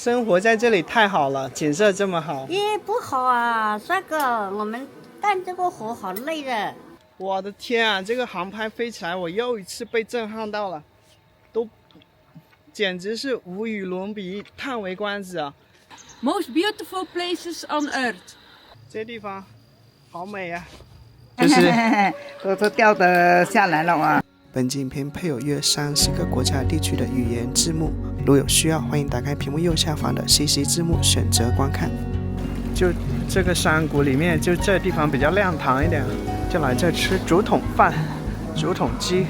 生活在这里太好了，景色这么好。也不好啊，帅哥，我们干这个活好累的。我的天啊，这个航拍飞起来，我又一次被震撼到了，都简直是无与伦比，叹为观止啊 Most beautiful places on earth. 这地方好美啊，就是都掉得下来了啊。本集影片配有约30个国家地区的语言字幕，如有需要，欢迎打开屏幕右下方的 CC 字幕选择观看。就这个山谷里面，就这地方比较亮堂一点，就来这吃竹筒饭、竹筒鸡。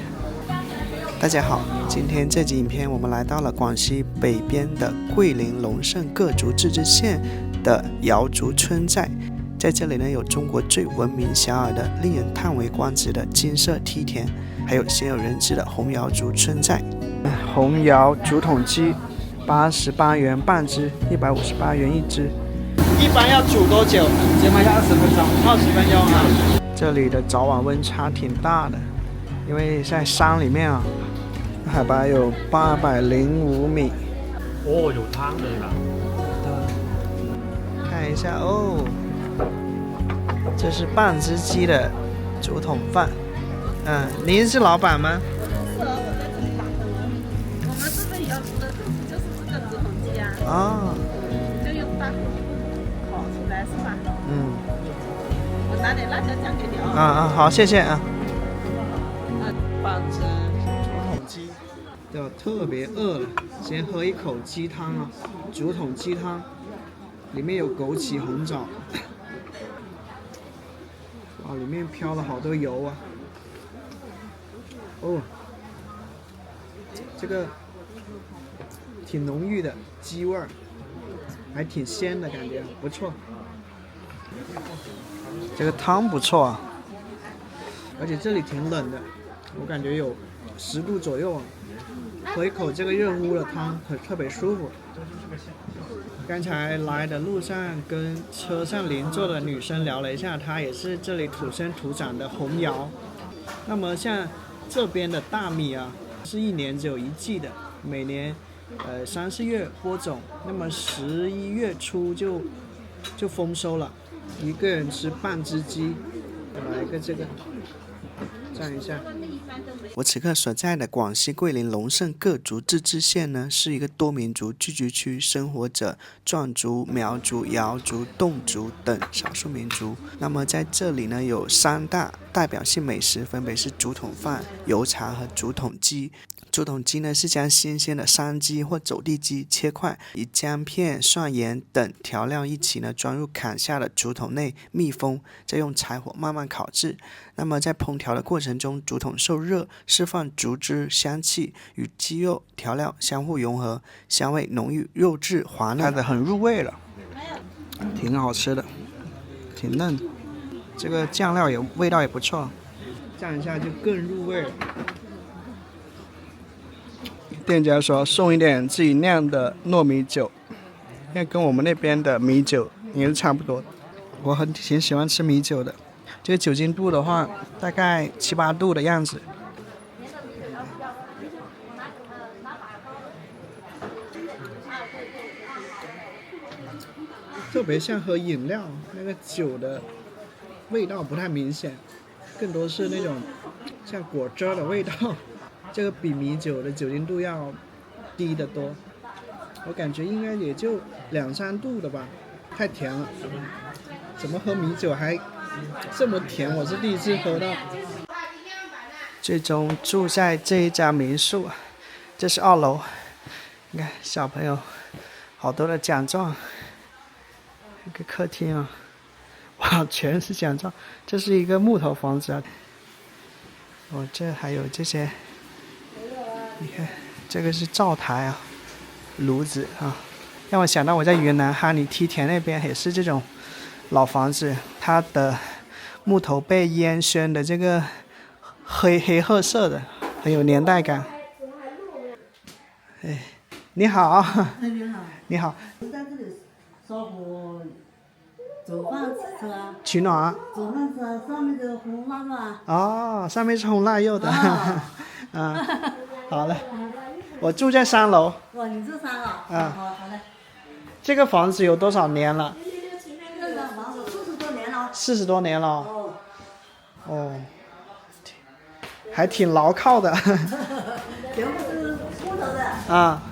大家好，今天这集影片我们来到了广西北边的桂林龙胜各族自治县的瑶族村寨。在这里呢，有中国最闻名遐迩的、令人叹为观止的金色梯田，还有鲜有人知的红瑶族村寨。红瑶竹筒鸡88元半只，158元一只。一般要煮多久？起码要20分钟。20分钟啊！这里的早晚温差挺大的，因为在山里面啊，海拔有805米。哦，有汤的是吧？看一下哦，这是半只鸡的竹筒饭。您是老板吗？是，我在这里打工哦。我们这边要煮的就是这个竹筒鸡啊。哦。就用大火烤出来是吧？我拿点辣椒酱给你啊。好，谢谢啊。半只竹筒鸡，就特别饿了，先喝一口鸡汤啊，竹筒鸡汤，里面有枸杞红枣，哇，里面飘了好多油啊。哦，这个挺浓郁的鸡味儿，还挺鲜的感觉，不错。这个汤不错啊，而且这里挺冷的，我感觉有10度左右啊。喝一口这个热乎的汤，特别舒服。刚才来的路上跟车上邻座的女生聊了一下，她也是这里土生土长的红瑶。那么像这边的大米啊，是1年只有1季的，每年3、4月播种，那么11月初就丰收了。一个人吃半只鸡，来一个这个，蘸一下。我此刻所在的广西桂林龙胜各族自治县呢，是一个多民族聚居区，生活着壮族、苗族、瑶族、侗族等少数民族。那么在这里呢，有3大代表性美食，分别是竹筒饭、油茶和竹筒鸡。竹筒鸡呢，是将新鲜的山鸡或走地鸡切块，以姜片、蒜盐等调料一起呢，装入砍下的竹筒内密封，再用柴火慢慢烤制。那么在烹调的过程中，竹筒受热，释放竹汁香气，与鸡肉调料相互融合，香味浓郁，肉质滑嫩，看得很入味了，挺好吃的，挺嫩。这个酱料味道也不错，蘸一下就更入味了。店家说送一点自己酿的糯米酒，因为跟我们那边的米酒也是差不多。我挺喜欢吃米酒的，这个酒精度的话大概7、8度的样子。特别像喝饮料，那个酒的味道不太明显，更多是那种像果汁的味道。这个比米酒的酒精度要低得多，我感觉应该也就2、3度的吧，太甜了。怎么喝米酒还这么甜？我是第一次喝到。最终住在这一家民宿，这是2楼，你看小朋友好多的奖状，一个客厅啊，哇，全是奖状。这是一个木头房子啊，这还有这些。你看，这个是灶台啊，炉子啊，让我想到我在云南哈尼梯田那边也是这种老房子，它的木头被烟熏的这个黑褐色的，很有年代感。哎，你好。你好。你好。在这里烧火煮饭吃啊。取暖。煮饭吃啊，上面的红腊肉啊。哦，上面是红腊肉的。好了，我住在3楼。哇，你住3楼？好嘞。这个房子有多少年了这个房子40多年了。 ？40多年了。哦，哦，还挺牢靠的。全部是木头的。啊。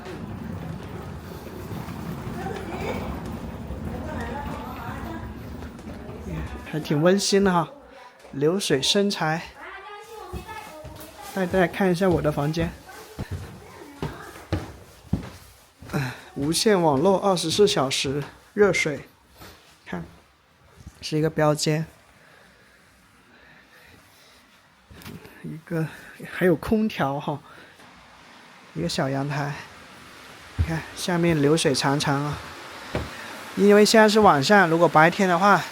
还挺温馨的哈，流水生财。带大家看一下我的房间。无线网络24小时热水，看，是一个标间，一个还有空调哈，一个小阳台，你看下面流水长长啊。因为现在是晚上，如果白天的话，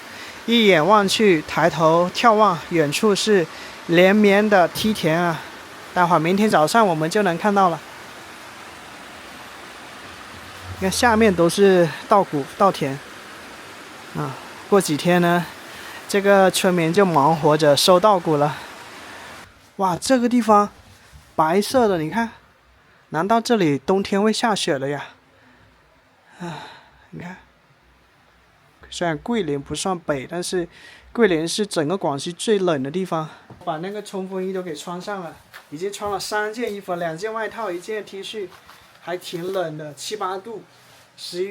一眼望去，抬头眺望，远处是连绵的梯田啊，待会儿明天早上我们就能看到了。你看下面都是稻谷稻田啊，过几天呢，这个村民就忙活着收稻谷了。哇，这个地方白色的，你看，难道这里冬天会下雪了呀？啊，你看，虽然桂林不算北，但是桂林是整个广西最冷的地方。把那个冲锋衣都给穿上了，已经穿了3件衣服，2件外套，1件 T 恤。还挺冷的，7、8度，10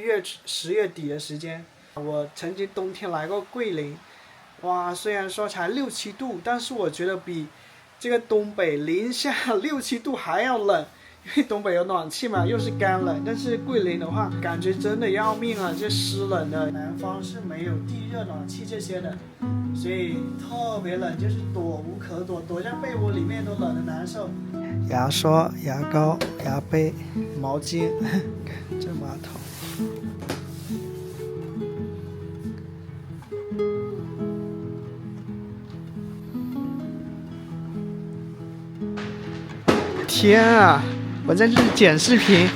月底的时间。我曾经冬天来过桂林，哇，虽然说才6、7度，但是我觉得比这个东北零下6、7度还要冷，因为东北有暖气嘛，又是干冷。但是桂林的话，感觉真的要命啊，这湿冷的。南方是没有地热暖气这些的，所以特别冷，就是躲无可躲，躲在被窝里面都冷得难受。牙刷、牙膏、牙杯、毛巾，看这马桶。天啊！我在这里剪视频，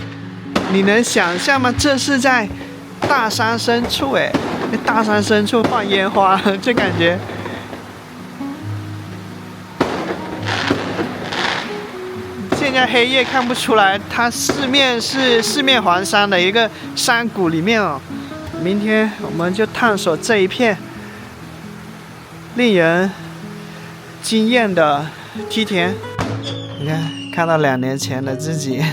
你能想象吗？这是在大山深处哎，大山深处放烟花，这感觉。现在黑夜看不出来，它四面是四面环山的一个山谷里面哦。明天我们就探索这一片令人惊艳的梯田。你看，看到2年前的自己。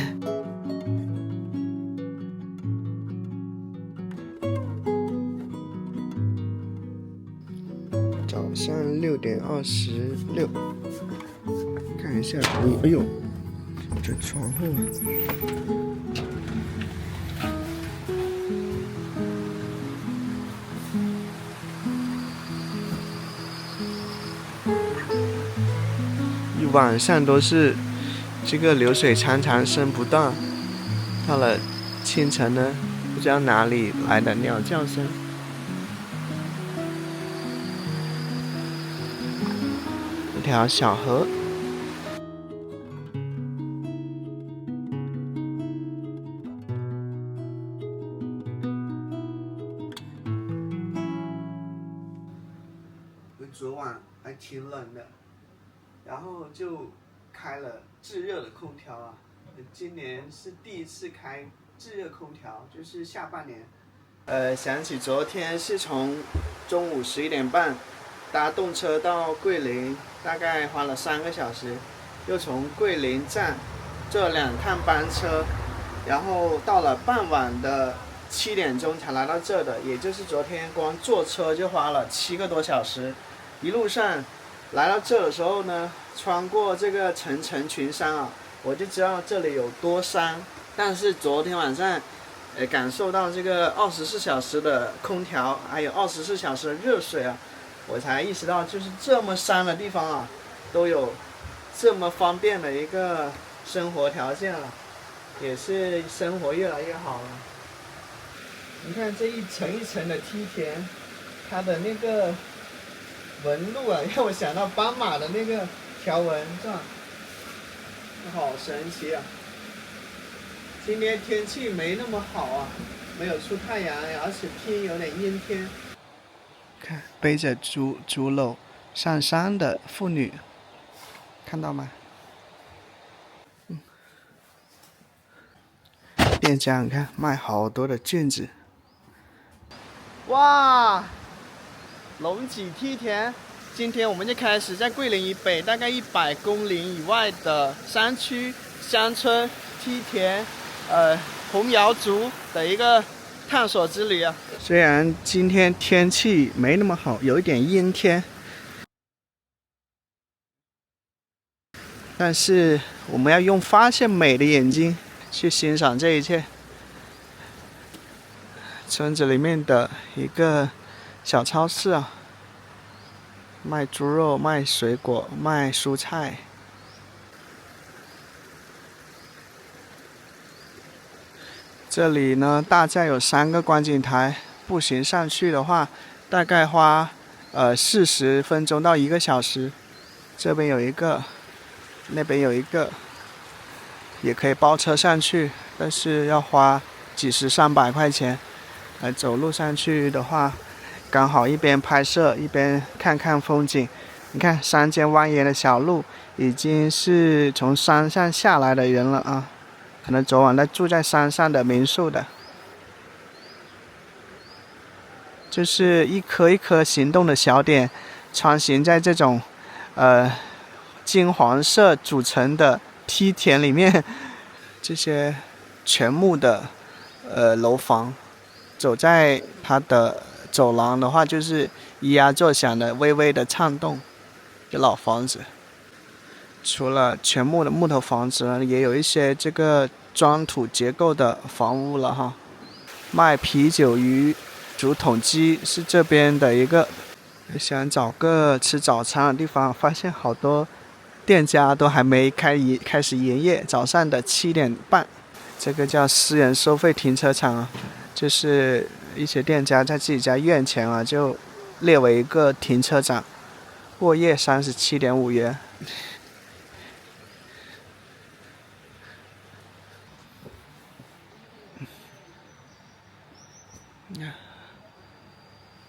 早上6点26，看一下图，哎呦。这窗户一晚上都是这个流水潺潺声不断，到了清晨呢，不知道哪里来的鸟叫声。一条小河。昨晚还挺冷的，然后就开了制热的空调啊。今年是第一次开制热空调，就是下半年。想起昨天是从中午11点半搭动车到桂林，大概花了3个小时，又从桂林站坐2趟班车，然后到了傍晚的7点钟才来到这的，也就是昨天光坐车就花了7个多小时。一路上来到这的时候呢，穿过这个层层群山啊，我就知道这里有多山。但是昨天晚上，感受到这个24小时的空调，还有24小时的热水啊，我才意识到，就是这么山的地方啊，都有这么方便的一个生活条件了，也是生活越来越好了。你看这一层一层的梯田，它的那个纹路啊，让我想到斑马的那个条纹状，好神奇啊！今天天气没那么好啊，没有出太阳，而且天有点阴天。看背着竹篓上山的妇女，看到吗？店家你看卖好多的卷子，哇，龙脊梯田。今天我们就开始在桂林以北大概100公里以外的山区、乡村、梯田、红瑶族的一个探索之旅啊。虽然今天天气没那么好，有一点阴天，但是我们要用发现美的眼睛去欣赏这一切。村子里面的一个小超市啊，卖猪肉、卖水果、卖蔬菜。这里呢，大概有3个观景台，步行上去的话，大概花40分钟到1个小时。这边有一个，那边有一个，也可以包车上去，但是要花几十上百块钱。走路上去的话，刚好一边拍摄一边看看风景。你看山间蜿蜒的小路，已经是从山上下来的人了啊，可能昨晚在住在山上的民宿的。就是一颗一颗行动的小点，穿行在这种金黄色组成的梯田里面，这些全木的楼房。走在它的走廊的话，就是咿呀作响的微微的颤动。这老房子，除了全木的木头房子呢，也有一些这个砖土结构的房屋了哈。卖啤酒鱼、竹筒鸡是这边的一个。想找个吃早餐的地方，发现好多店家都还没开始营业，早上的7点半。这个叫私人收费停车场啊。就是一些店家在自己家院前啊，就列为一个停车场，过夜37.5元。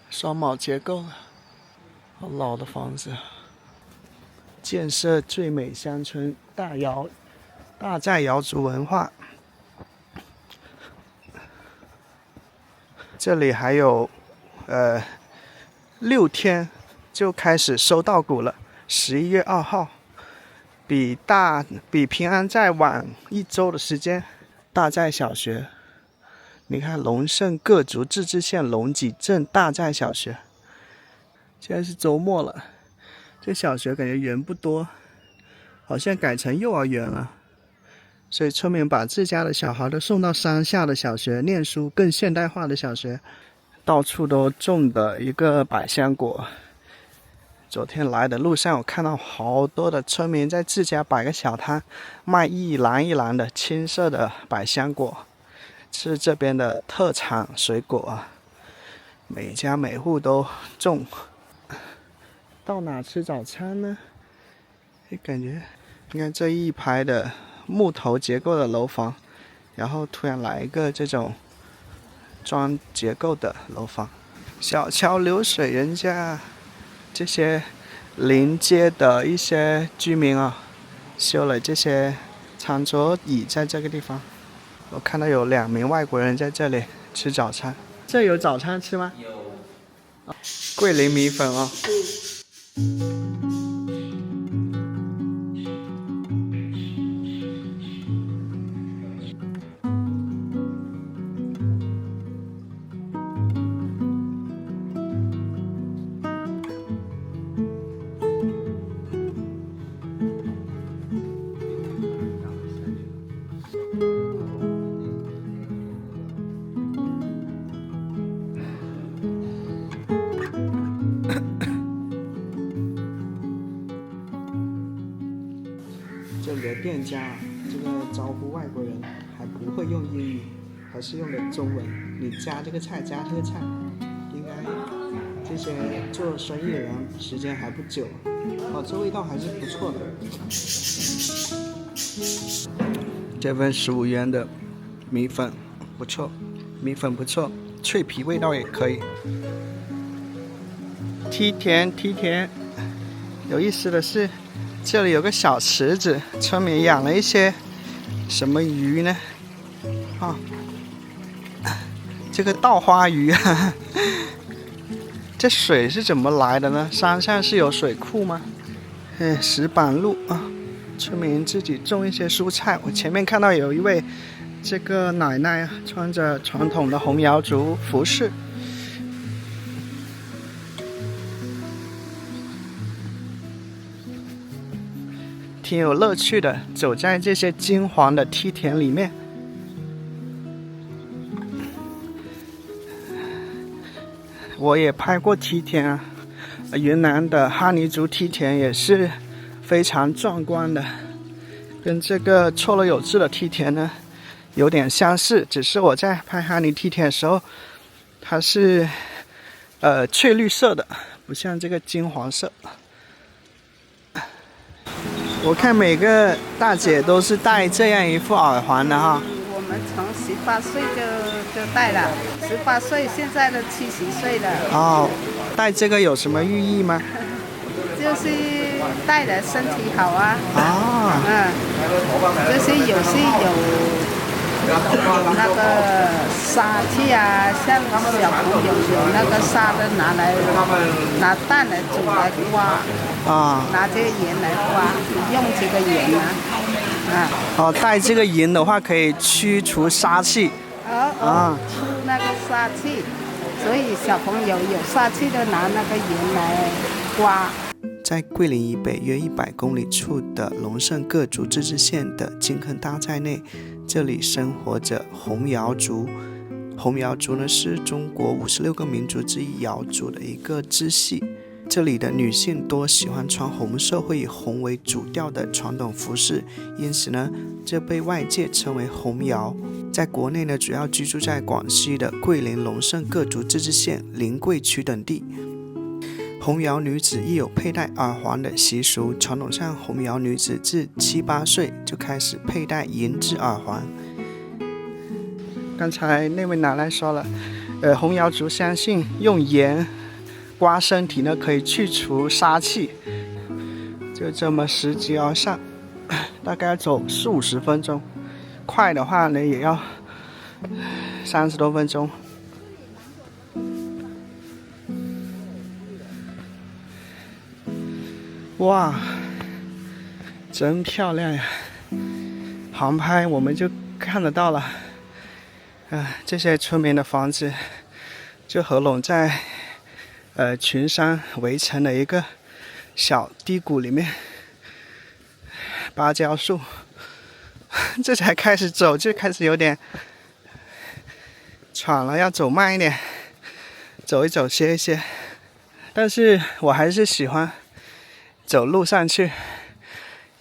双卯结构啊，好老的房子。建设最美乡村，大寨瑶族文化。这里还有6天就开始收稻谷了，11月2号，比平安再晚1周的时间。大寨小学，你看龙胜各族自治县龙脊镇大寨小学。现在是周末了，这小学感觉人不多，好像改成幼儿园了。所以村民把自家的小孩都送到山下的小学念书，更现代化的小学。到处都种的一个百香果。昨天来的路上，我看到好多的村民在自家摆个小摊，卖一篮一篮的青色的百香果，是这边的特产水果啊。每家每户都种。到哪吃早餐呢？感觉，你看这一排的木头结构的楼房，然后突然来一个这种砖结构的楼房。小桥流水人家这些临街的一些居民啊，修了这些餐桌椅在这个地方。我看到有2名外国人在这里吃早餐。这有早餐吃吗？有。桂林米粉啊。这里的店家这个招呼外国人还不会用英语，还是用的中文。你加这个菜，加这个菜，应该这些做生意的人时间还不久。这味道还是不错的。这份15元的米粉不错，米粉不错，脆皮味道也可以。梯田，有意思的是，这里有个小池子，村民养了一些什么鱼呢？这个稻花鱼这水是怎么来的呢？山上是有水库吗？石板路啊，村民自己种一些蔬菜。我前面看到有一位这个奶奶啊，穿着传统的红瑶族服饰。挺有乐趣的，走在这些金黄的梯田里面。我也拍过梯田啊，云南的哈尼族梯田也是非常壮观的，跟这个错落有致的梯田呢有点相似，只是我在拍哈尼梯田的时候，它是翠绿色的，不像这个金黄色。我看每个大姐都是戴这样一副耳环的哈。我们从18岁就戴了，18岁，现在都70岁了。哦，戴这个有什么寓意吗？就是戴了身体好啊。啊。就是有些有那个杀气啊，像小朋友有那个沙的拿蛋来煮来刮。啊，拿这个盐来刮，用这个盐啊，哦，带这个盐的话可以驱除杀气。出那个杀气，所以小朋友有杀气的拿那个盐来刮。在桂林以北约100公里处的龙胜各族自治县的金坑大寨内，这里生活着红瑶族。红瑶族呢是中国56个民族之一瑶族的一个支系。这里的女性多喜欢穿红色或以红为主调的传统服饰，因此呢，这被外界称为红瑶。在国内呢，主要居住在广西的桂林龙胜各族自治县临桂区等地。红瑶女子亦有佩戴耳环的习俗，传统上红瑶女子自7、8岁就开始佩戴银质耳环。刚才那位奶奶说了，红瑶族相信用盐刮身体呢，可以去除杀气。就这么拾级而上，大概要走40、50分钟，快的话呢也要30多分钟。哇，真漂亮呀！航拍我们就看得到了，这些村民的房子就合拢在群山围成的一个小低谷里面。芭蕉树，这才开始走就开始有点喘了，要走慢一点，走一走歇一歇。但是我还是喜欢走路上去，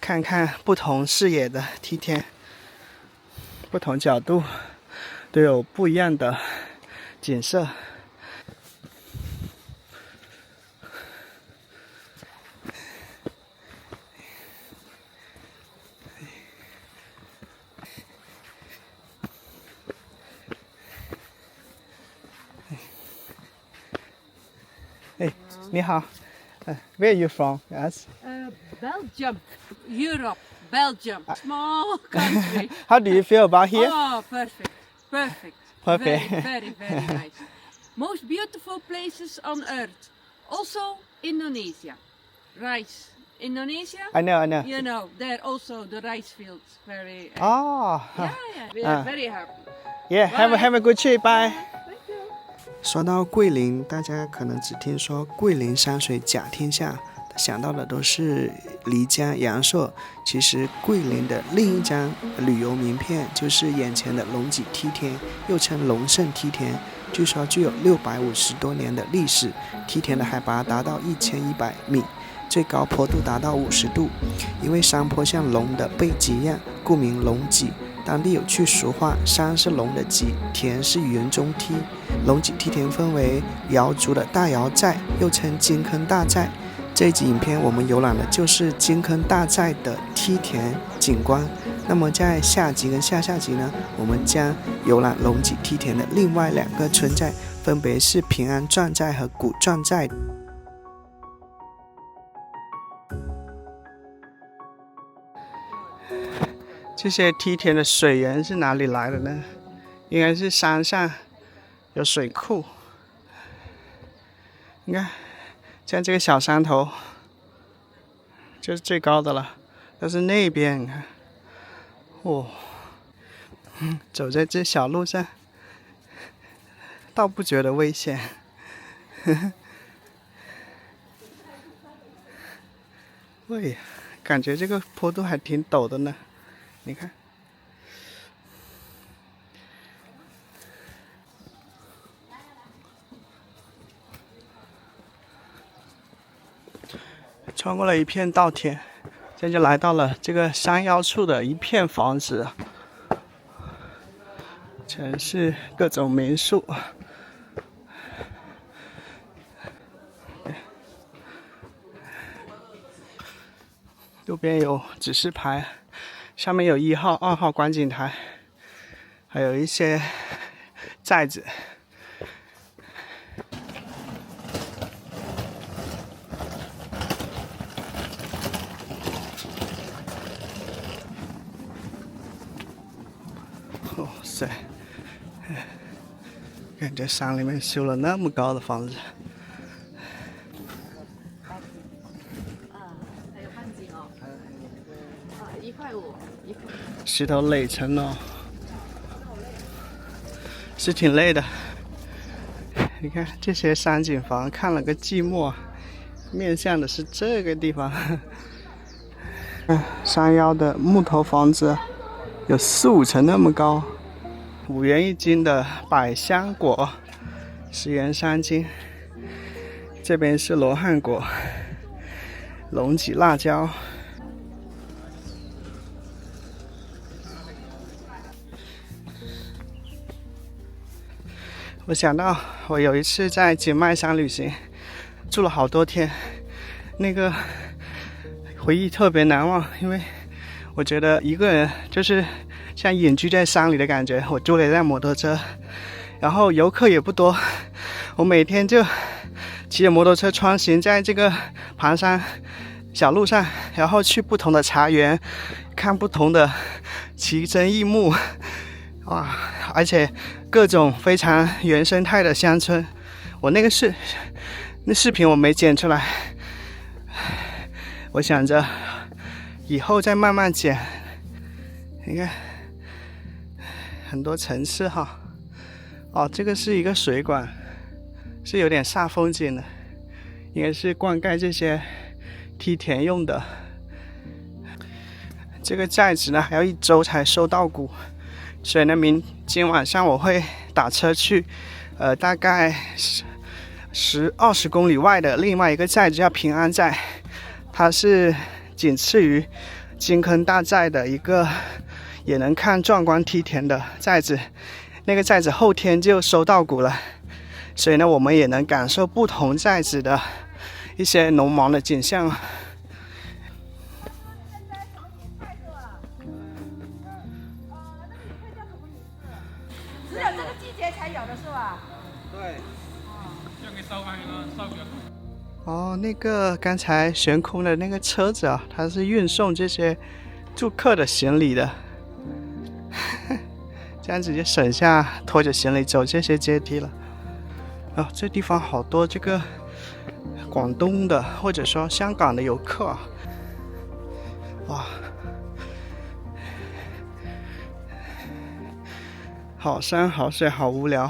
看看不同视野的梯田，不同角度都有不一样的景色。你好，Where are you from? Yes. Belgium, Europe, Belgium, small country. How do you feel about here? Oh, perfect, perfect. Perfect. Very nice. Most beautiful places on earth. Also Indonesia. Rice. Indonesia? I know. You know, there also the rice fields. Very. Oh. Yeah. We are very happy. Yeah. Have a good trip. Bye. 说到桂林，大家可能只听说桂林山水甲天下，想到的都是漓江、阳朔。其实桂林的另一张旅游名片就是眼前的龙脊梯田，又称龙胜梯田，据说具有650多年的历史。梯田的海拔达到1100米，最高坡度达到50度。因为山坡像龙的背脊一样，故名龙脊。当地有句俗话，山是龙的脊，田是云中梯。龙脊梯田分为瑶族的大瑶寨，又称金坑大寨。这一集影片我们游览的就是金坑大寨的梯田景观。那么在下集跟下集呢，我们将游览龙脊梯田的另外2个村寨，分别是平安壮寨和古壮寨。这些梯田的水源是哪里来的呢？应该是山上有水库。你看，像这个小山头，就是最高的了。但是那边你看，哦，走在这小路上，倒不觉得危险。喂，感觉这个坡度还挺陡的呢，你看。穿过了一片稻田，现在就来到了这个山腰处的一片房子，全是各种民宿。路边有指示牌，上面有1号、2号观景台，还有一些寨子。哇塞，感觉山里面修了那么高的房子。石头垒成了，是挺累的。你看这些山景房看了个寂寞，面向的是这个地方。山腰的木头房子有4、5层那么高，5元1斤的百香果，10元3斤。这边是罗汉果、龙脊辣椒。我想到我有一次在景迈山旅行，住了好多天，那个回忆特别难忘，因为我觉得一个人就是像隐居在山里的感觉。我租了一辆摩托车，然后游客也不多，我每天就骑着摩托车穿行在这个盘山小路上，然后去不同的茶园看不同的奇珍异木，哇！而且各种非常原生态的乡村，我那视频我没剪出来，我想着以后再慢慢剪。你看很多层次哈，哦，这个是一个水管，是有点煞风景的，应该是灌溉这些梯田用的。这个寨子呢还要1周才收到谷，所以呢今晚上我会打车去大概10-20公里外的另外一个寨子叫平安寨，它是仅次于金坑大寨的一个也能看壮观梯田的寨子。那个寨子后天就收到谷了，所以呢我们也能感受不同寨子的一些农忙的景象。只有这个季节才有的是吧？对。哦，那个刚才悬空的那个车子啊，它是运送这些住客的行李的，这样子就省下拖着行李走这些阶梯了。哦，这地方好多这个广东的或者说香港的游客啊，哇，好山好水好无聊，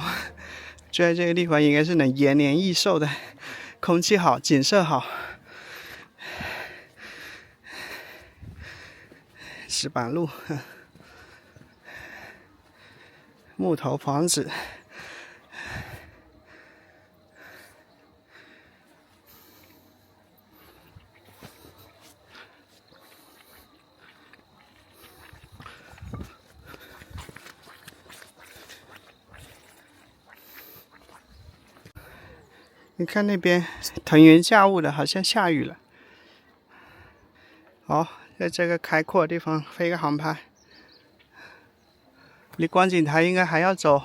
住在这个地方应该是能延年益寿的，空气好，景色好。石板路，木头房子。你看那边腾云驾雾的，好像下雨了。好，在这个开阔的地方飞个航拍，离观景台应该还要走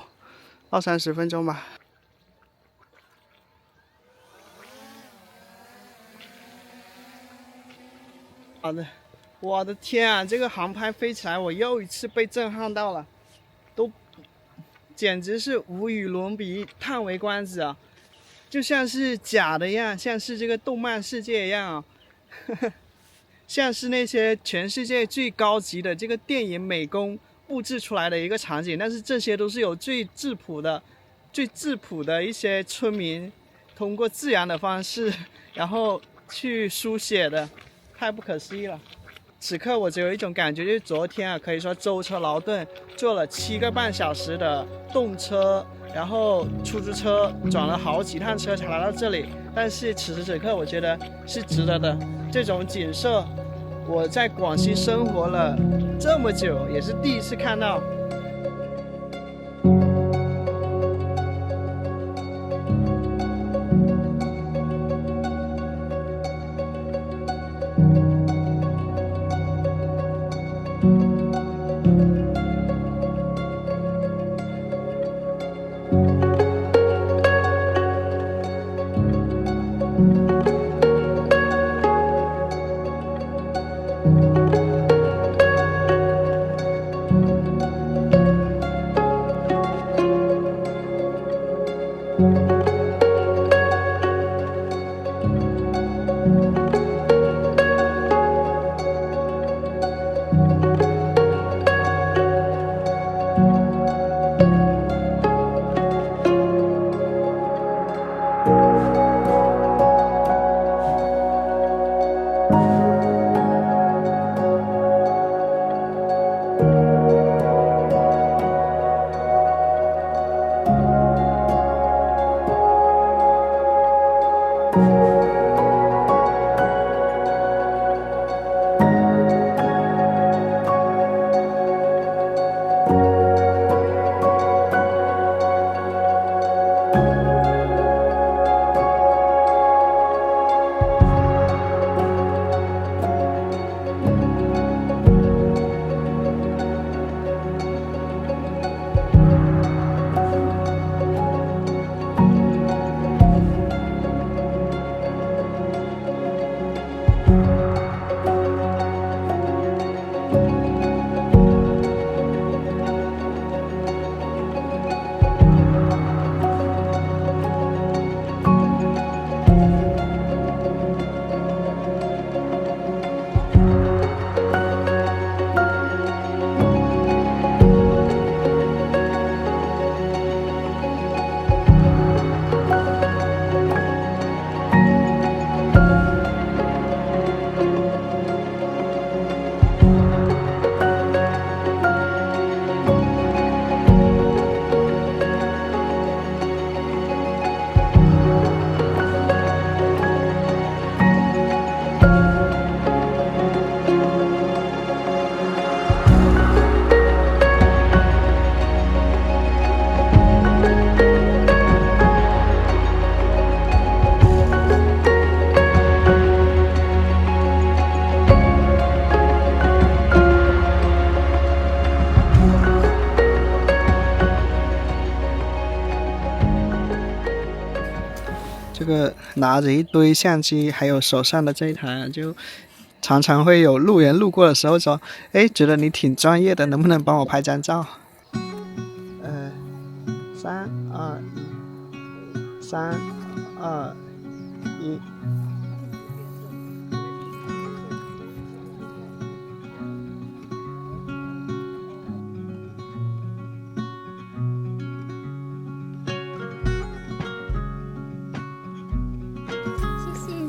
20-30分钟吧。好的，我的天啊，这个航拍飞起来，我又一次被震撼到了，都简直是无与伦比，叹为观止啊！就像是假的一样，像是这个动漫世界一样像是那些全世界最高级的这个电影美工布置出来的一个场景，但是这些都是有最质朴的一些村民通过自然的方式然后去书写的，太不可思议了。此刻我只有一种感觉，就是昨天可以说舟车劳顿，坐了7个半小时的动车，然后出租车转了好几趟车才来到这里，但是此时此刻我觉得是值得的。这种景色我在广西生活了这么久也是第一次看到。这个拿着一堆相机，还有手上的这一台，就常常会有路人路过的时候说：“哎，觉得你挺专业的，能不能帮我拍张照？”3、2、1，3、2、1。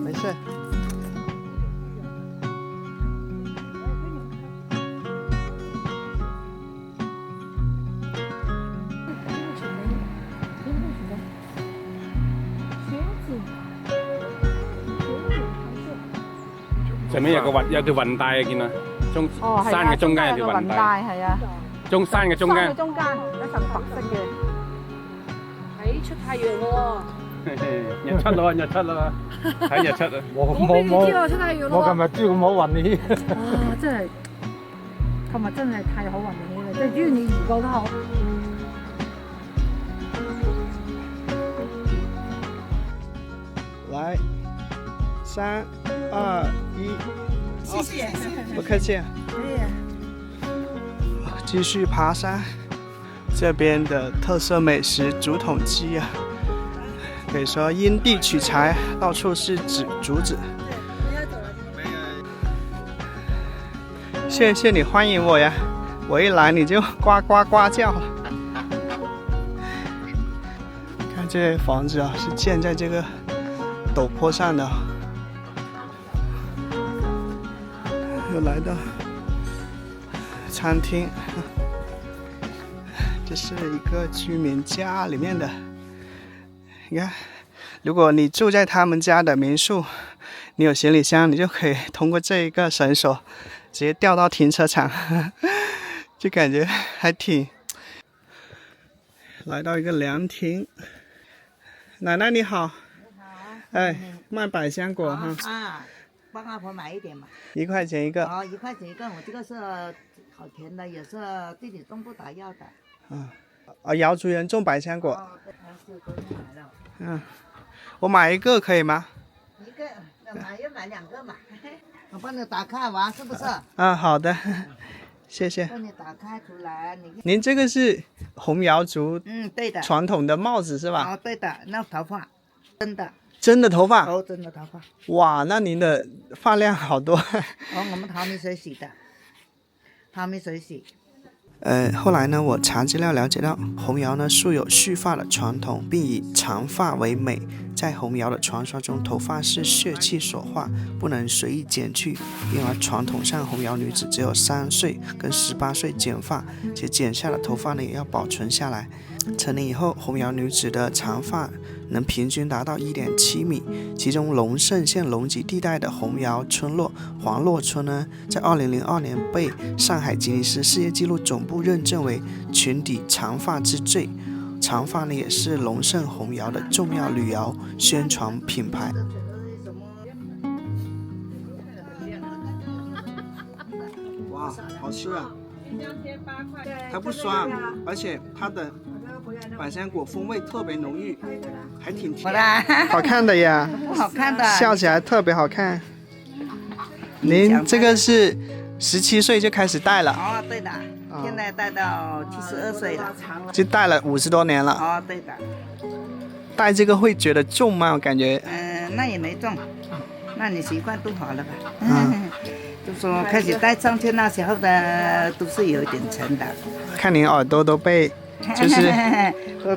没事。上面有條雲帶啊，見啊，山嘅中間有條雲帶，係啊，山嘅中間，中間一層白色嘅。睇出太陽咯日出咯，日出啦，睇日出啊！冇出太陽咯。我琴日朝咁好運氣。哇！真係，琴日真係太好運氣啦！最主要你預告得好。来，3、2、1，谢谢，不客气。继续爬山，这边的特色美食竹筒鸡啊，可以说因地取材，到处是竹子。谢谢你欢迎我呀！我一来你就呱呱呱叫了。看这房子啊，是建在这个陡坡上的。又来到餐厅，这是一个居民家里面的。你看，如果你住在他们家的民宿，你有行李箱，你就可以通过这一个绳索直接吊到停车场，就感觉还挺。来到一个凉亭，奶奶你好。你好。哎，卖百香果哈。啊，帮阿婆买一点嘛。1块钱一个。哦，1块钱一个，我这个是好甜的，也是自己种不打药的。瑶族人种百香果。哦，对，是昨天买了。我买一个可以吗？一个，买2个嘛。我帮你打开玩，是不是？好的，谢谢。帮你打开出来，您这个是红瑶族对的，传统的帽子是吧？哦，对的，那头发真的。真的头发？哦，真的头发。哇，那您的发量好多。我们淘米水洗的，淘米水洗。后来呢，我查资料了解到，红瑶呢素有蓄发的传统，并以长发为美。在红瑶的传说中，头发是血气所化，不能随意剪去，因而传统上红瑶女子只有3岁跟18岁剪发，且剪下的头发呢也要保存下来。成年以后，红瑶女子的长发能平均达到1.7米，其中龙胜县龙脊地带的红瑶村落黄洛村呢，在2002年被上海吉尼斯世界纪录总部认证为群体长发之最。长发呢也是龙胜红瑶的重要旅游宣传品牌。哇，好吃啊！它不酸，而且它的百香果风味特别浓郁，还挺甜。好看的呀，不好看的，笑起来特别好看。您这个是17岁就开始戴了？哦，对的，现在戴到72岁了，就戴了50多年了。哦，对的。戴这个会觉得重吗？我感觉。那也没重，那你习惯都好了吧？就说开始戴上去那时候的都是有点沉的。看您耳朵都被，就是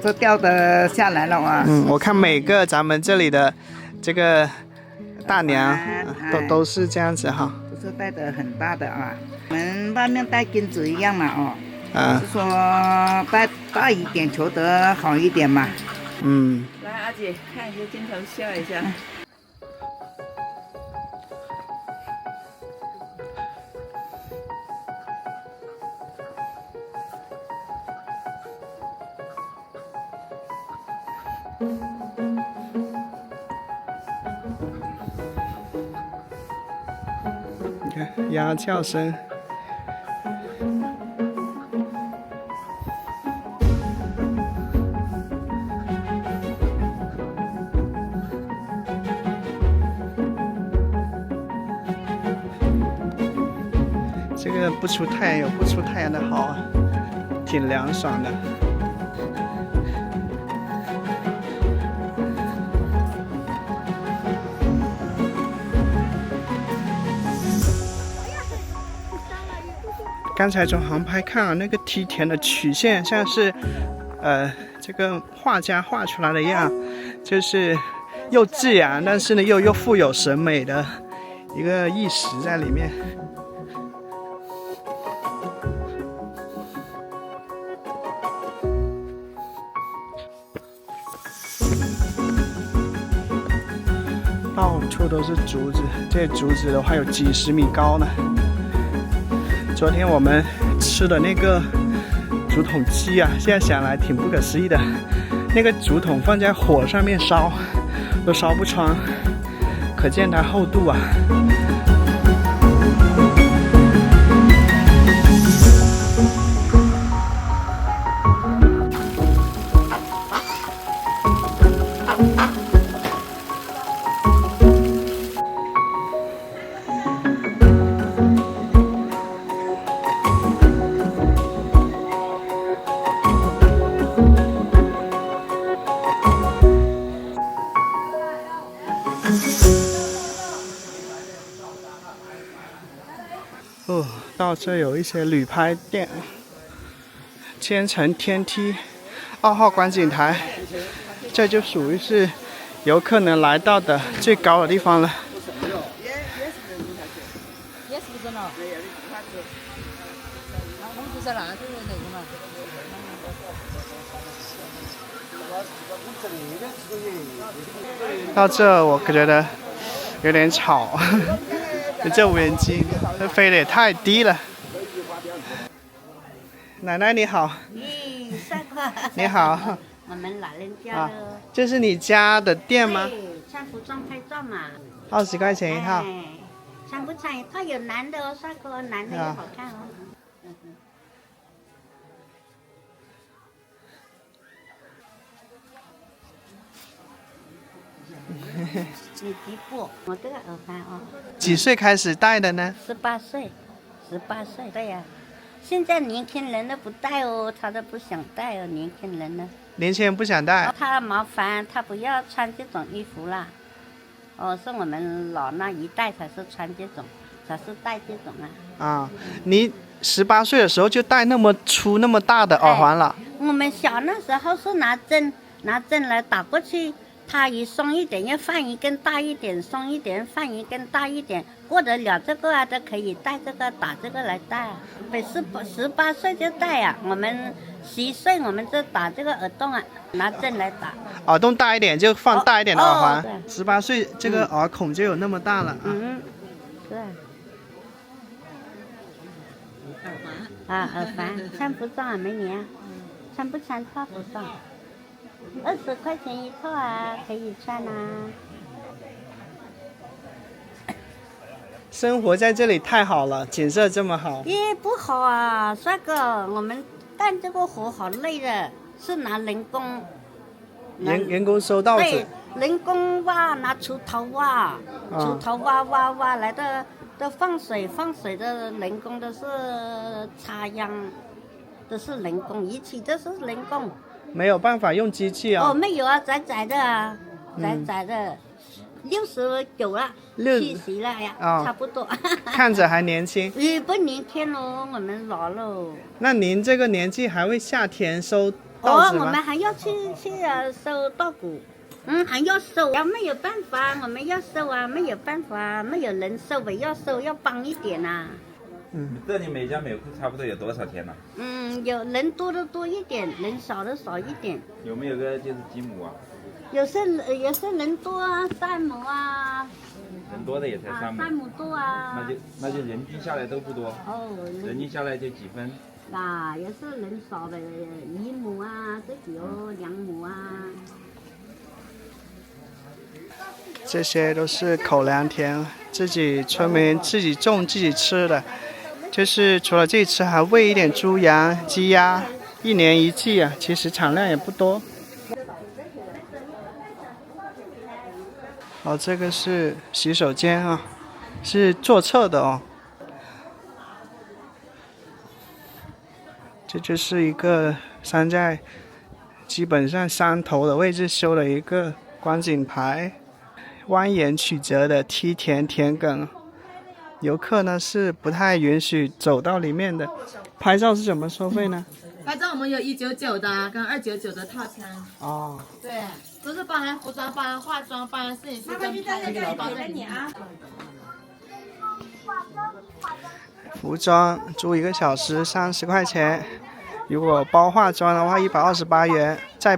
都掉得下来了啊。我看每个咱们这里的这个大娘都是这样子哈。都是戴的很大的啊，我们外面戴金子一样嘛哦。就说戴大一点，求得好一点嘛。来，阿姐看一下镜头，笑一下。你看鸭叫声。这个不出太阳有不出太阳的好啊，挺凉爽的。刚才从航拍看啊，那个梯田的曲线像是，这个画家画出来的一样，就是又自然，但是呢又富有审美的一个意识在里面。到处都是竹子，这些竹子的话有几十米高呢。昨天我们吃的那个竹筒鸡啊，现在想来挺不可思议的。那个竹筒放在火上面烧，都烧不穿，可见它厚度啊。哦，到这有一些旅拍店，千层天梯，2号观景台，这就属于是游客能来到的最高的地方了。到这我觉得有点吵，这无人机这飞得也太低了。奶奶你好。你好。我们老人家的。这是你家的店吗？对，穿服装拍照嘛。20块钱一套。穿不穿一套有男的哦，帅哥，男的也好看哦。你皮肤，我这个耳环哦。几岁开始戴的呢？18岁，18岁，对呀。现在年轻人都不戴哦，他都不想戴哦，年轻人呢。年轻人不想戴。他麻烦，他不要穿这种衣服啦。哦，是我们老那一代才是穿这种，才是戴这种啊。啊，你18岁的时候就戴那么粗、那么大的耳环了？我们小那时候是拿针来打过去。它一松一点，要放一根大一点，松一点放一根大一点，过得了这个啊，都可以戴这个打这个来戴啊。18岁就戴啊，我们10岁我们就打这个耳洞啊，拿针来打。耳洞大一点就放大一点的耳环。18岁这个耳孔就有那么大了啊。对。耳环穿服装啊，美女啊，穿不穿套服装？20块钱一套啊，可以穿啊。生活在这里太好了，景色这么好。也不好啊，帅哥，我们干这个活好累的，是拿人工。人工收稻子。对，人工挖，拿锄头挖，锄头挖来的，都放水的人工都是插秧，都是人工，一起都是人工。没有办法用机器啊。哦，没有啊，窄的啊，窄的，69了，70了呀，差不多。看着还年轻。不年轻喽，我们老喽。那您这个年纪还会下田收稻子吗？我们还要去收稻谷，还要收，没有办法，我们要收啊，没有办法，没有人收，我要收，要帮一点啊。这里每家每户差不多有多少田呢？有人多的多一点，人少的少一点。有没有个就是几亩啊？有些人多啊，3亩啊。人多的也才3亩。3亩多啊。那就人均下来都不多。哦。人均下来就几分。也是人少的1亩啊，这几哦2亩啊。这些都是口粮田，自己村民自己种自己吃的。就是除了自己吃，还喂一点猪羊、鸡鸭，1年1季啊，其实产量也不多。哦，这个是洗手间啊，是坐厕的哦。这就是一个山在基本上山头的位置修了一个观景台，蜿蜒曲折的梯田田埂。游客呢是不太允许走到里面的。拍照是怎么收费呢？拍照我们有199的跟299的套餐。哦。对，都是包含服装、包含化妆、包含摄影师跟拍照都包在里面啊。服装租1个小时30块钱，如果包化妆的话128元，再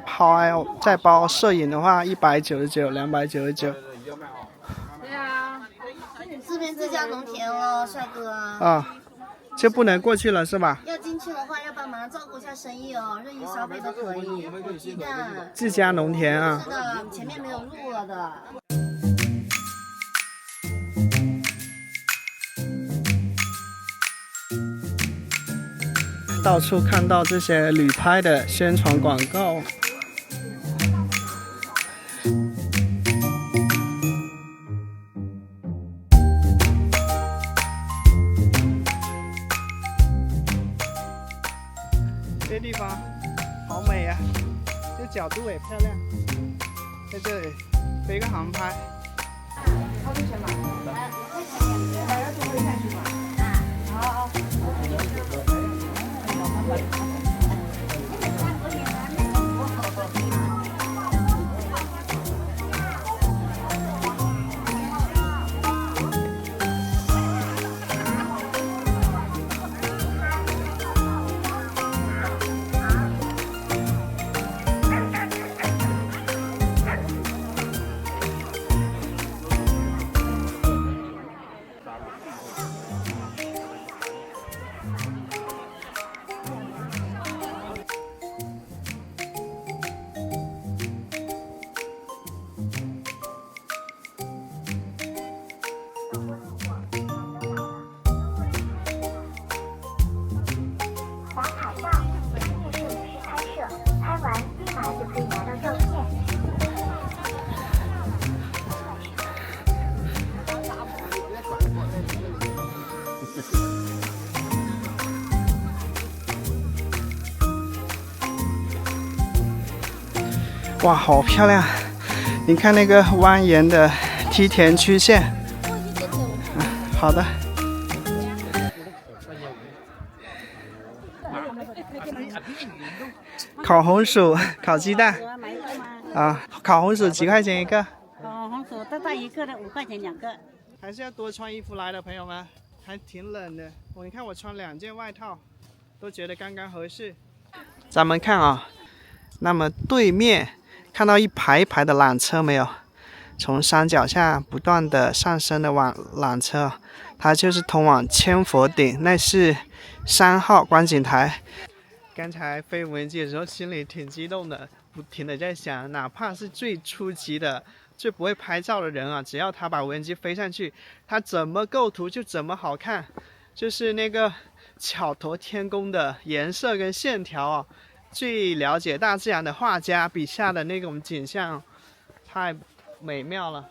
包摄影的话199、299。这边自家农田哦，帅哥。啊，就不能过去了是吧？要进去的话，要帮忙照顾一下生意哦，任意消费都可以。自家农田啊。是的，前面没有路了的。到处看到这些旅拍的宣传广告。这地方好美呀，这角度也漂亮，在这里飞个航拍，哇，好漂亮！你看那个蜿蜒的梯田曲线。好的。烤红薯、烤鸡蛋。啊，烤红薯几块钱一个？红薯大一个的5块钱2个。还是要多穿衣服来的，朋友们，还挺冷的。你看我穿2件外套，都觉得刚刚合适。咱们看啊，那么对面看到一排一排的缆车没有？从山脚下不断的上升的缆车，它就是通往千佛顶，那是3号观景台。刚才飞无人机的时候，心里挺激动的，不停的在想，哪怕是最初级的、最不会拍照的人啊，只要他把无人机飞上去，他怎么构图就怎么好看，就是那个巧夺天工的颜色跟线条啊。最了解大自然的画家笔下的那种景象，太美妙了。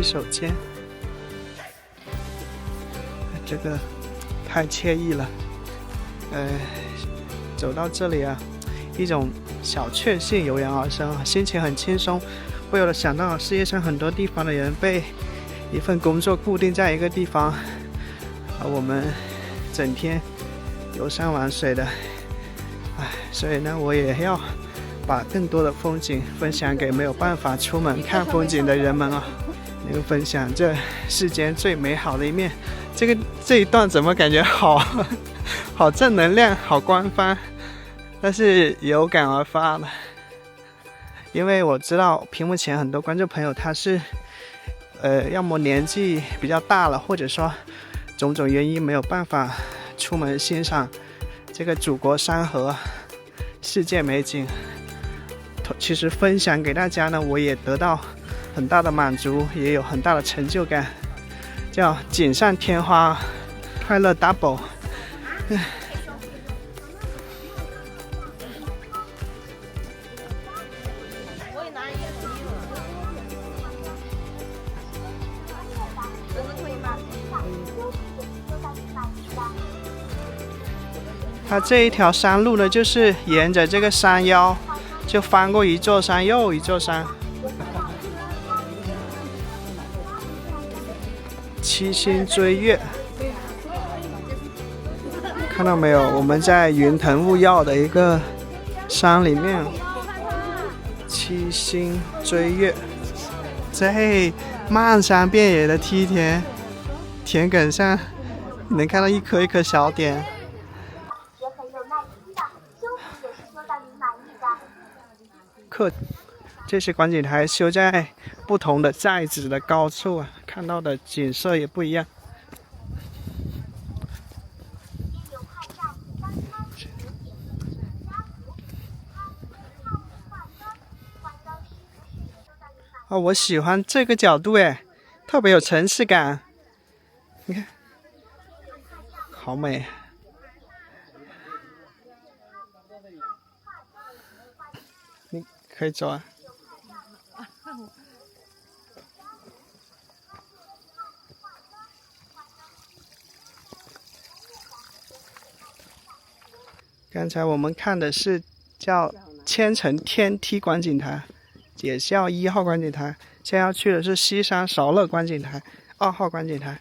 手间，这个太惬意了。走到这里啊，一种小确幸油然而生，心情很轻松。不由得想到世界上很多地方的人被一份工作固定在一个地方，而我们整天游山玩水的，所以呢，我也要把更多的风景分享给没有办法出门看风景的人们啊，能够分享这世间最美好的一面。这一段怎么感觉好正能量，好官方，但是有感而发了。因为我知道屏幕前很多观众朋友他是要么年纪比较大了，或者说种种原因没有办法出门欣赏这个祖国山河世界美景。其实分享给大家呢，我也得到很大的满足，也有很大的成就感，叫锦上添花，快乐 double。它这一条山路呢，就是沿着这个山腰，就翻过一座山又一座山。七星追月，看到没有？我们在云腾雾耀的一个山里面，七星追月，在漫山遍野的梯田田埂上，能看到一颗一颗小点。这些观景台修在不同的寨子的高处啊，看到的景色也不一样。我喜欢这个角度哎，特别有层次感。你看，好美。你可以走啊。刚才我们看的是叫千层天梯观景台，解校1号观景台，现在要去的是西山韶乐观景台2号观景台。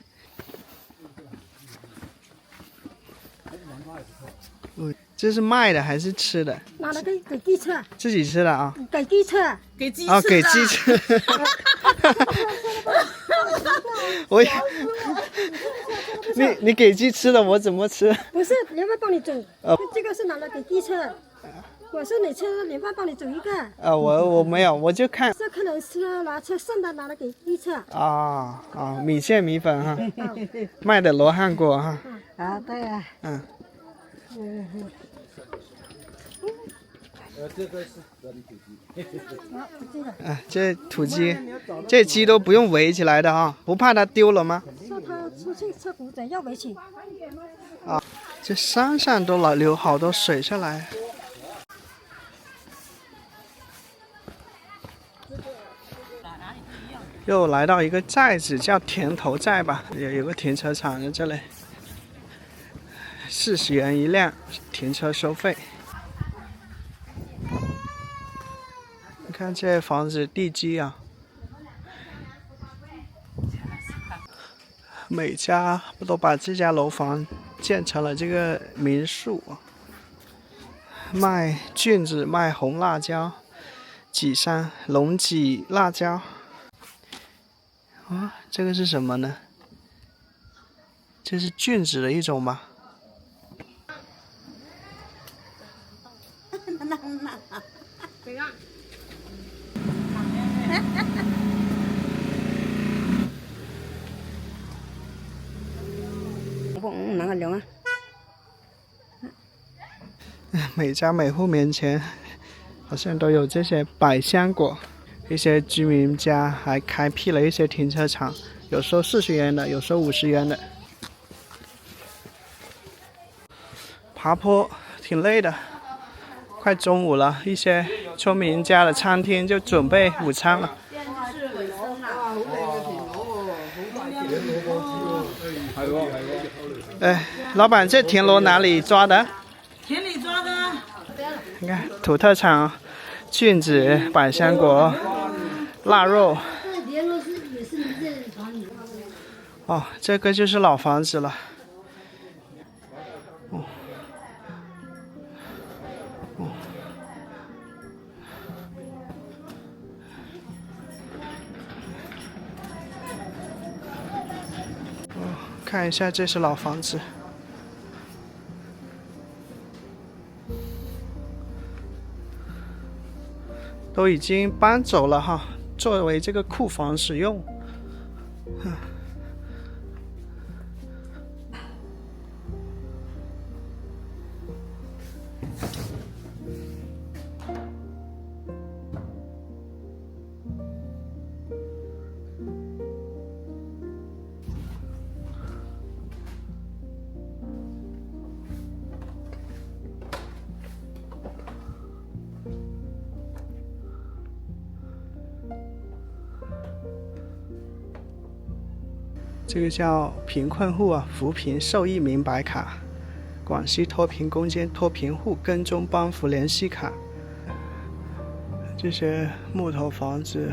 这是卖的还是吃的？拿来给鸡吃。自己吃的啊？给鸡吃。给鸡吃的。给鸡吃。你给鸡吃的，我怎么吃？不是，连饭帮你煮。这个是拿来给鸡吃。我说你吃，连饭帮你煮一个。我没有，我就看。这可能吃拿吃剩的拿来给鸡吃。米线米粉哈，卖的罗汉果哈。对呀。这个是土鸡。这土鸡，这鸡都不用围起来的啊，不怕它丢了吗？说它出去吃谷子要围起。这山上都流好多水下来。又来到一个寨子，叫田头寨吧，有个停车场在这里，40元一辆停车收费。你看这房子地基啊，每家都把这家楼房建成了这个民宿，卖菌子，卖红辣椒，济山龙脊辣椒。这个是什么呢？这是菌子的一种吧？每家每户面前好像都有这些百香果，一些居民家还开辟了一些停车场，有收40元的，有收50元的。爬坡挺累的，快中午了，一些村民家的餐厅就准备午餐了。哎，老板，这田螺哪里抓的？田里抓的。你看土特产啊，菌子、百香果、腊肉。哦，这个就是老房子了。看一下，这是老房子，都已经搬走了哈，作为这个库房使用。这个叫贫困户啊，扶贫受益明白卡，广西脱贫攻坚脱贫户跟踪帮扶联系卡。这些木头房子，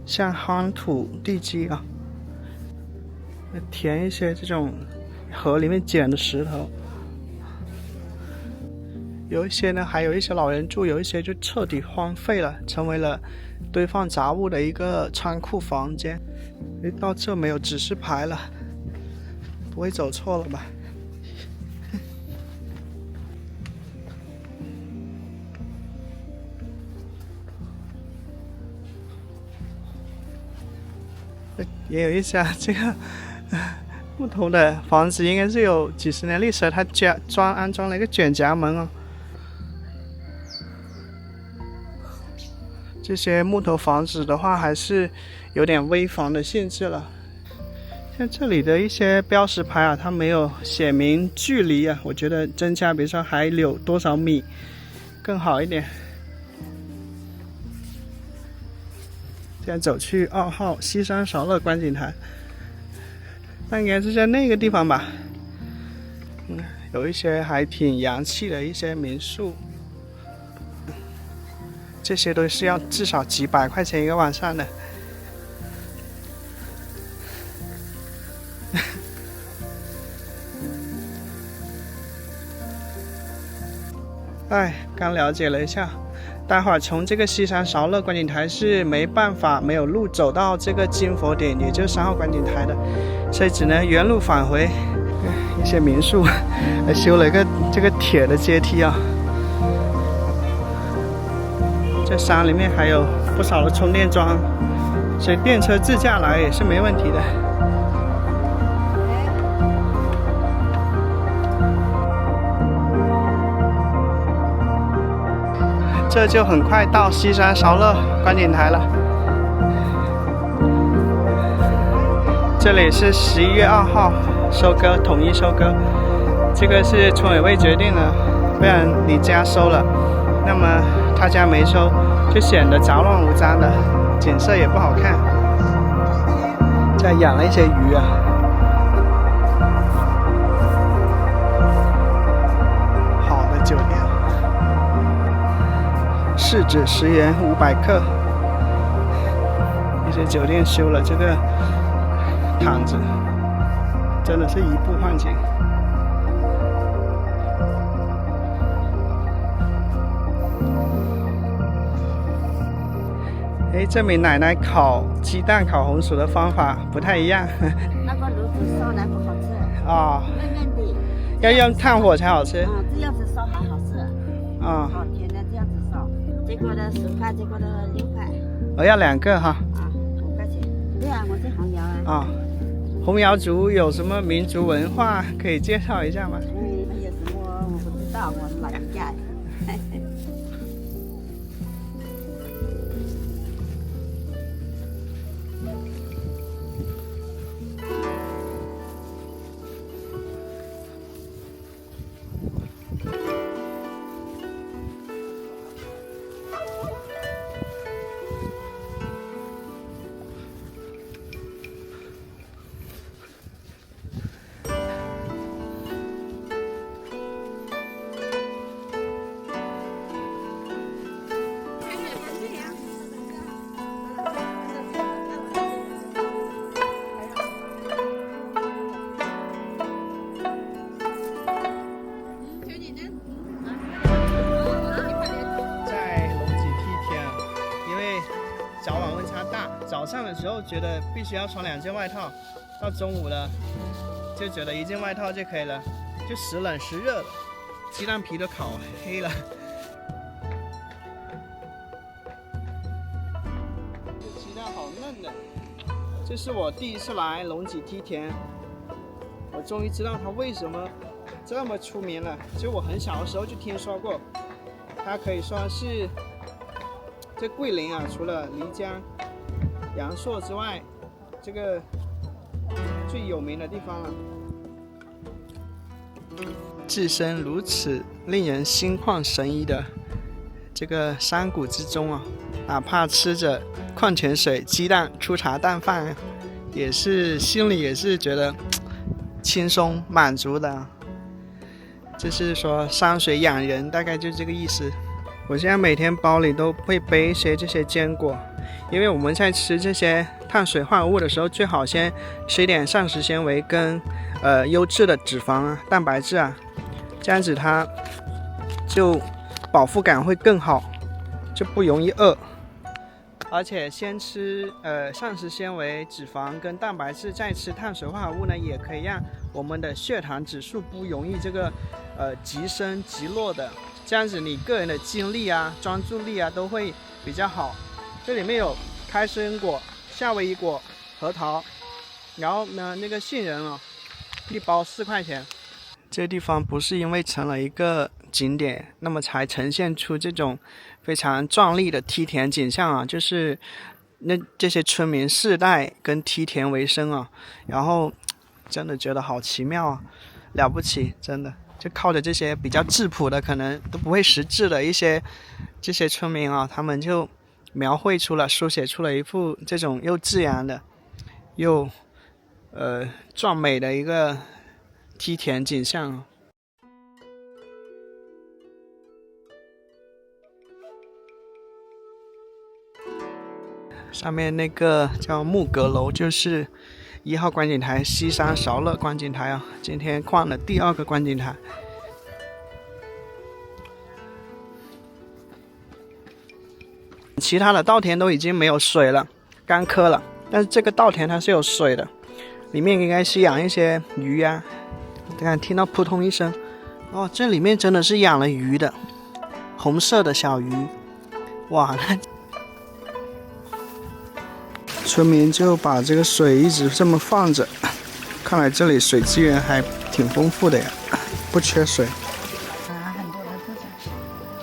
像夯土地基啊，填一些这种河里面捡的石头。有一些呢，还有一些老人住，有一些就彻底荒废了，成为了堆放杂物的一个仓库房间。到这没有指示牌了，不会走错了吧？也有一些这个木头的房子，应该是有几十年历史，它安装了一个卷夹门哦。这些木头房子的话，还是有点危房的性质了。像这里的一些标识牌啊，它没有写明距离啊，我觉得增加，比如说还有多少米更好一点。现在走去2号西山韶乐观景台，那应该是在那个地方吧。有一些还挺洋气的一些民宿。这些都是要至少几百块钱一个晚上的。哎，刚了解了一下，待会儿从这个西山韶乐观景台是没办法没有路走到这个金佛点，也就是3号观景台的，所以只能原路返回。一些民宿还修了一个这个铁的阶梯啊。这山里面还有不少的充电桩，所以电车自驾来也是没问题的。这就很快到西山韶乐观景台了。这里是11月2号收割，统一收割。这个是村委会决定的，不然你家收了，那么他家没收，就显得杂乱无章的，景色也不好看。这养了一些鱼啊。好的酒店，市值10元500克。一些酒店修了这个毯子，真的是移步换景。哎，这名奶奶烤鸡蛋、烤红薯的方法不太一样。那个炉子烧来不好吃。哦。嫩嫩的。要用炭火才好吃。啊，这样子烧还好吃。啊。好甜的，这样子烧。这个的10块，这个的6块。我要2个哈。啊，5块钱。对啊，我是红窑啊。啊。红窑族有什么民族文化可以介绍一下吗？那有什么我不知道，我老人家。上的时候觉得必须要穿2件外套，到中午了就觉得1件外套就可以了，就时冷时热的，鸡蛋皮都烤黑了。这鸡蛋好嫩的，这是我第一次来龙脊梯田，我终于知道它为什么这么出名了。就我很小的时候就听说过，它可以说是这桂林啊，除了漓江、阳朔之外，这个最有名的地方了。置身如此令人心旷神怡的这个山谷之中啊，哪怕吃着矿泉水、鸡蛋、粗茶淡饭，也是心里也是觉得轻松满足的。就是说山水养人，大概就这个意思。我现在每天包里都会背一些这些坚果，因为我们在吃这些碳水化合物的时候，最好先吃一点膳食纤维跟优质的脂肪啊、蛋白质啊，这样子它就饱腹感会更好，就不容易饿。而且先吃膳食纤维、脂肪跟蛋白质，再吃碳水化合物呢，也可以让我们的血糖指数不容易这个急升急落的。这样子你个人的精力啊、专注力啊都会比较好。这里面有开心果、夏威夷果、核桃，然后呢那个杏仁哦，一包4块钱。这地方不是因为成了一个景点，那么才呈现出这种非常壮丽的梯田景象啊，就是这些村民世代跟梯田为生啊，然后真的觉得好奇妙啊，了不起，真的。就靠着这些比较质朴的，可能都不会识字的这些村民啊，他们就书写出了一幅这种又自然的又壮美的一个梯田景象啊。上面那个叫木阁楼，就是1号观景台西山韶乐观景台啊，今天逛了第2个观景台。其他的稻田都已经没有水了，干涸了，但是这个稻田它是有水的，里面应该是养一些鱼呀。大家听到扑通一声，哦，这里面真的是养了鱼的，红色的小鱼，哇！村民就把这个水一直这么放着，看来这里水资源还挺丰富的呀，不缺水。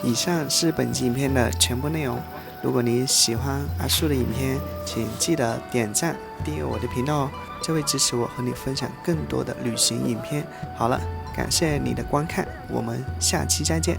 以上是本期影片的全部内容。如果你喜欢阿树的影片，请记得点赞、订阅我的频道哦，这会支持我和你分享更多的旅行影片。好了，感谢你的观看，我们下期再见。